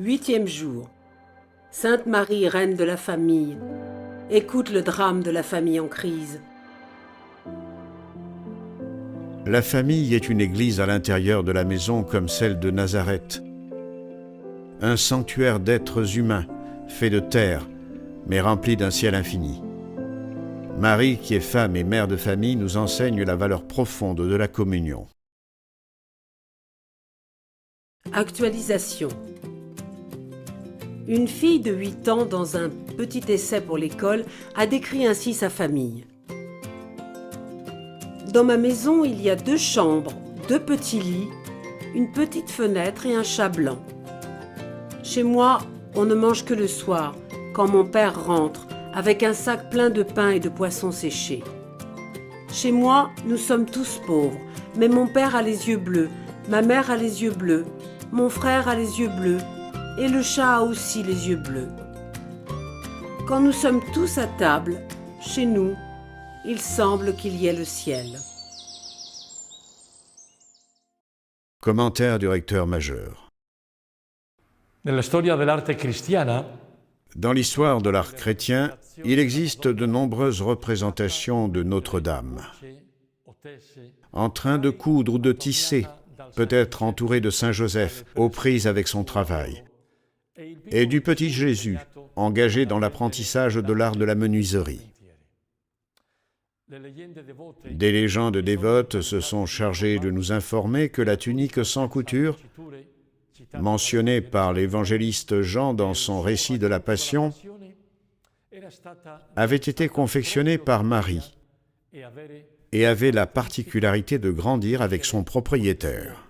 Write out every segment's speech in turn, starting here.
8e jour. Sainte Marie, reine de la famille, écoute le drame de la famille en crise. La famille est une église à l'intérieur de la maison comme celle de Nazareth. Un sanctuaire d'êtres humains, fait de terre, mais rempli d'un ciel infini. Marie, qui est femme et mère de famille, nous enseigne la valeur profonde de la communion. Actualisation. Une fille de 8 ans, dans un petit essai pour l'école, a décrit ainsi sa famille. Dans ma maison, il y a 2 chambres, 2 petits lits, une petite fenêtre et un chat blanc. Chez moi, on ne mange que le soir, quand mon père rentre, avec un sac plein de pain et de poissons séchés. Chez moi, nous sommes tous pauvres, mais mon père a les yeux bleus, ma mère a les yeux bleus, mon frère a les yeux bleus, et le chat a aussi les yeux bleus. Quand nous sommes tous à table, chez nous, il semble qu'il y ait le ciel. Commentaire du recteur majeur. Dans l'histoire de l'art chrétien, il existe de nombreuses représentations de Notre-Dame. En train de coudre ou de tisser, peut-être entourée de Saint Joseph, aux prises avec son travail, et du petit Jésus, engagé dans l'apprentissage de l'art de la menuiserie. Des légendes dévotes se sont chargées de nous informer que la tunique sans couture, mentionnée par l'évangéliste Jean dans son récit de la Passion, avait été confectionnée par Marie et avait la particularité de grandir avec son propriétaire.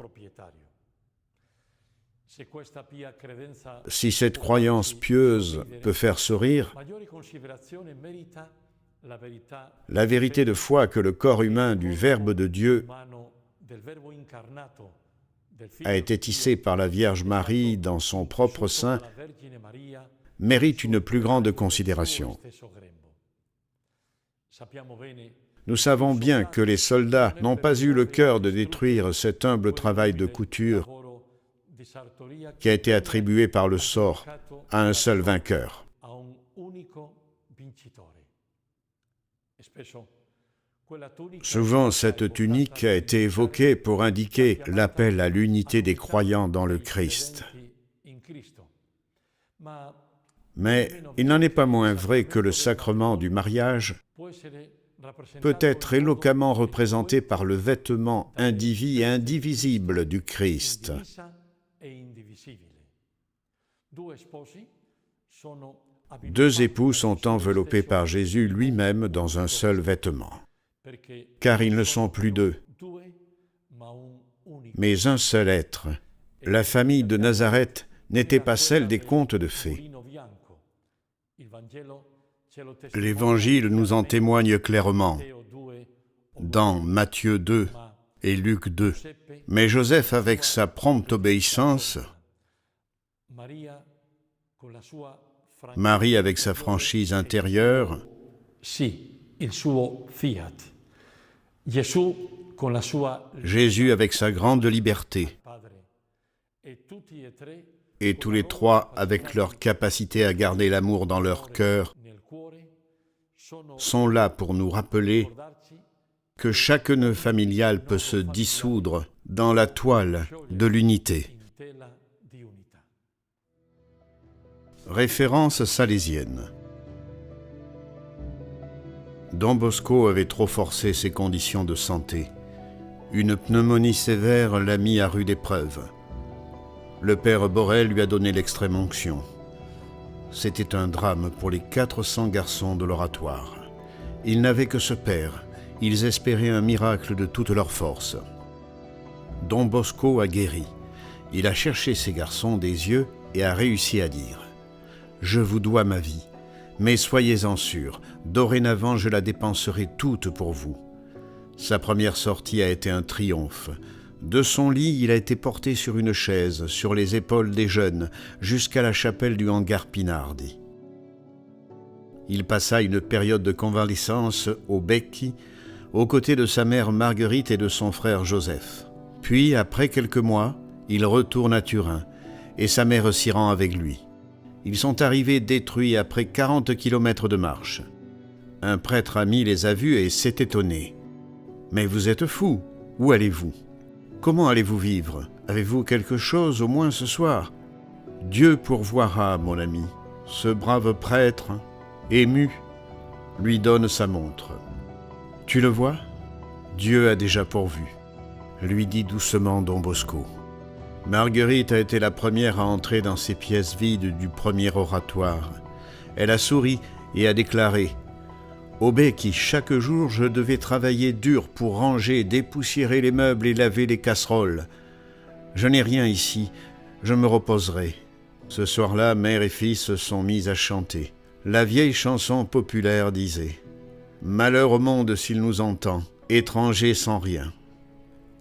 Si cette croyance pieuse peut faire sourire, la vérité de foi que le corps humain du Verbe de Dieu a été tissé par la Vierge Marie dans son propre sein mérite une plus grande considération. Nous savons bien que les soldats n'ont pas eu le cœur de détruire cet humble travail de couture qui a été attribué par le sort à un seul vainqueur. Souvent, cette tunique a été évoquée pour indiquer l'appel à l'unité des croyants dans le Christ. Mais il n'en est pas moins vrai que le sacrement du mariage peut être éloquemment représenté par le vêtement indivis et indivisible du Christ. Deux époux sont enveloppés par Jésus lui-même dans un seul vêtement, car ils ne sont plus deux, mais un seul être. La famille de Nazareth n'était pas celle des contes de fées. L'Évangile nous en témoigne clairement dans Matthieu 2 et Luc 2. Mais Joseph, avec sa prompte obéissance, Marie, avec sa franchise intérieure, Jésus, avec sa grande liberté, et tous les trois, avec leur capacité à garder l'amour dans leur cœur, sont là pour nous rappeler que chaque nœud familial peut se dissoudre dans la toile de l'unité. Référence salésienne. Don Bosco avait trop forcé ses conditions de santé. Une pneumonie sévère l'a mis à rude épreuve. Le père Borel lui a donné l'extrême-onction. C'était un drame pour les 400 garçons de l'oratoire. Ils n'avaient que ce père. Ils espéraient un miracle de toute leur force. Don Bosco a guéri. Il a cherché ces garçons des yeux et a réussi à dire « Je vous dois ma vie, mais soyez-en sûrs, dorénavant je la dépenserai toute pour vous. » Sa première sortie a été un triomphe. De son lit, il a été porté sur une chaise, sur les épaules des jeunes, jusqu'à la chapelle du Hangar Pinardi. Il passa une période de convalescence au Becchi, aux côtés de sa mère Marguerite et de son frère Joseph. Puis, après quelques mois, il retourne à Turin et sa mère s'y rend avec lui. Ils sont arrivés détruits après 40 kilomètres de marche. Un prêtre ami les a vus et s'est étonné. « Mais vous êtes fous, où allez-vous? Comment allez-vous vivre? Avez-vous quelque chose au moins ce soir ?» Dieu pourvoira, mon ami. Ce brave prêtre, ému, lui donne sa montre. « Tu le vois? Dieu a déjà pourvu, » lui dit doucement Don Bosco. Marguerite a été la première à entrer dans ces pièces vides du premier oratoire. Elle a souri et a déclaré « Au Becky, chaque jour je devais travailler dur pour ranger, dépoussiérer les meubles et laver les casseroles. Je n'ai rien ici, je me reposerai. » Ce soir-là, mère et fils se sont mis à chanter. La vieille chanson populaire disait « Malheur au monde s'il nous entend, étrangers sans rien. »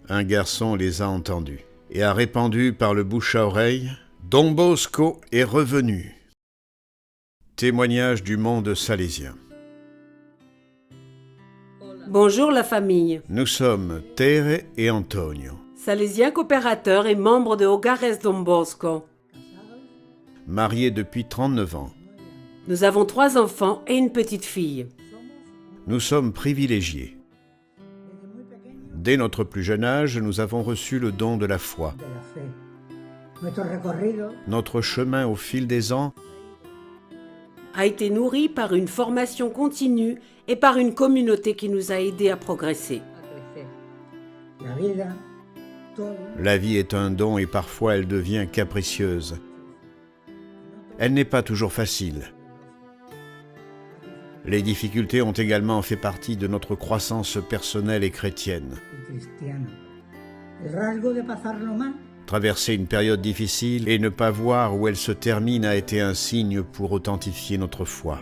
Un garçon les a entendus et a répandu par le bouche à oreille « Don Bosco est revenu ». Témoignage du monde salésien. Bonjour la famille. Nous sommes Tere et Antonio. Salésien coopérateur et membre de Hogares Don Bosco. Mariés depuis 39 ans. Nous avons 3 enfants et une petite fille. Nous sommes privilégiés. Dès notre plus jeune âge, nous avons reçu le don de la foi. Notre chemin au fil des ans A été nourri par une formation continue et par une communauté qui nous a aidés à progresser. La vie est un don et parfois elle devient capricieuse. Elle n'est pas toujours facile. Les difficultés ont également fait partie de notre croissance personnelle et chrétienne. Traverser une période difficile et ne pas voir où elle se termine a été un signe pour authentifier notre foi.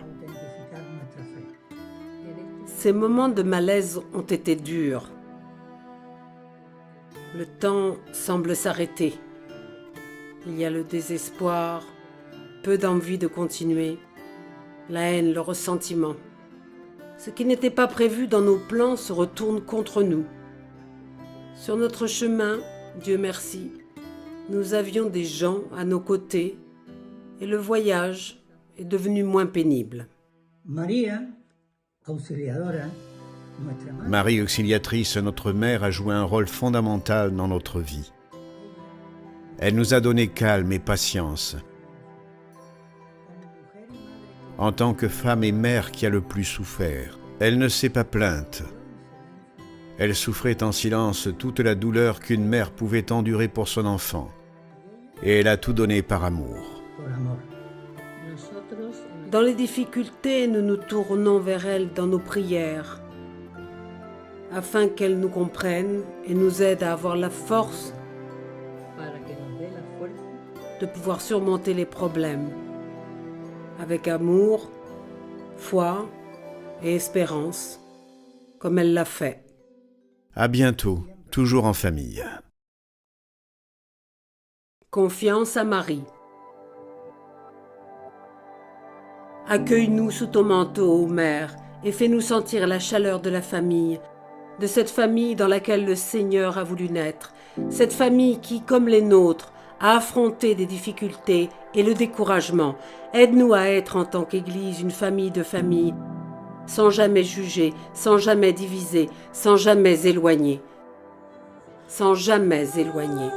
Ces moments de malaise ont été durs. Le temps semble s'arrêter. Il y a le désespoir, peu d'envie de continuer, la haine, le ressentiment. Ce qui n'était pas prévu dans nos plans se retourne contre nous. Sur notre chemin, Dieu merci, nous avions des gens à nos côtés et le voyage est devenu moins pénible. Marie Auxiliatrice, notre mère, a joué un rôle fondamental dans notre vie. Elle nous a donné calme et patience. En tant que femme et mère qui a le plus souffert, elle ne s'est pas plainte. Elle souffrait en silence toute la douleur qu'une mère pouvait endurer pour son enfant. Et elle a tout donné par amour. Dans les difficultés, nous nous tournons vers elle dans nos prières, afin qu'elle nous comprenne et nous aide à avoir la force de pouvoir surmonter les problèmes, avec amour, foi et espérance, comme elle l'a fait. À bientôt, toujours en famille. Confiance à Marie. Accueille-nous sous ton manteau, ô Mère, et fais-nous sentir la chaleur de la famille, de cette famille dans laquelle le Seigneur a voulu naître, cette famille qui, comme les nôtres, a affronté des difficultés et le découragement. Aide-nous à être en tant qu'Église une famille de familles, sans jamais juger, sans jamais diviser, sans jamais éloigner. Sans jamais éloigner.